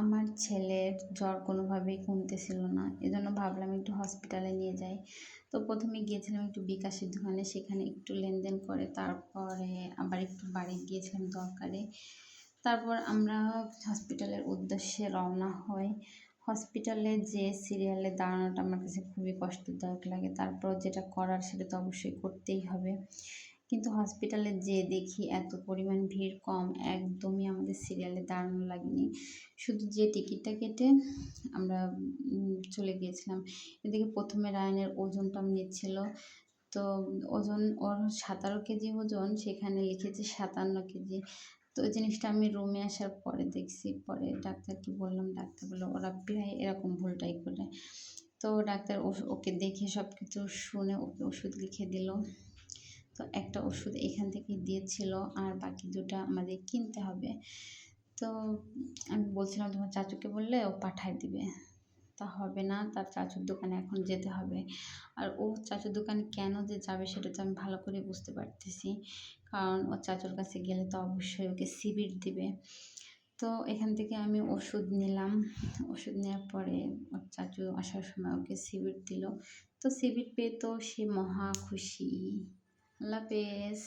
আমার ছেলের জ্বর কোনোভাবেই কমতেছিল না। এজন্য ভাবলাম একটু হসপিটালে নিয়ে যাই। তো ১ম এ গিয়েছিলাম একটু বিকাশের দোকানে, সেখানে একটু লেনদেন করে তারপরে আবার একটু বাড়ি গিয়েছিলাম দরকারে। তারপর আমরা হসপিটালের উদ্দেশ্যে রওনা হই। হসপিটালে যেয়ে সিরিয়ালে দাঁড়ানোটা আমার কাছে খুবই কষ্টদায়ক লাগে। তারপর যেটা করার সেটা তো অবশ্যই করতেই হবে। কিন্তু হসপিটালে যেয়ে দেখি এত পরিমাণ ভিড় কম, একদমই আমাদের সিরিয়ালে দাঁড়ানো লাগেনি। শুধু যে টিকিটটা কেটে আমরা চলে গিয়েছিলাম। এদিকে ১ম এ রায়ানের ওজনটা নিচ্ছিল। তো ওজন ওর ১৭ কেজি ওজন, সেখানে লিখেছে ৫৭ কেজি। তো ওই জিনিসটা আমি রুমে আসার পরে দেখছি। পরে ডাক্তারকে বললাম, ডাক্তার বলল, "ওরা প্রায় এরকম ভুলটাই করে।" তো ডাক্তার ওকে দেখে সবকিছু শুনে ওকে ওষুধ লিখে দিল। তো একটা ওষুধ এখান থেকে দিয়েছিল, আর বাকি ২ টা আমাদের কিনতে হবে। তো আমি বলছিলাম তোমার চাচুকে বললে ও পাঠায় দিবে। তা হবে না, তার চাচুর দোকানে এখন যেতে হবে। আর ও চাচুর দোকানে কেন যে যাবে সেটা তো আমি ভালো করে বুঝতে পারতেছি। কারণ ওর চাচুর কাছে গেলে তো অবশ্যই ওকে সিবির দিবে। তো এখান থেকে আমি ওষুধ নিলাম। ওষুধ নেওয়ার পরে ওর চাচু আসার সময় ওকে সিবির দিল। তো সিবির পেয়ে তো সে মহা খুশি। আল্লাহ হাফেজ।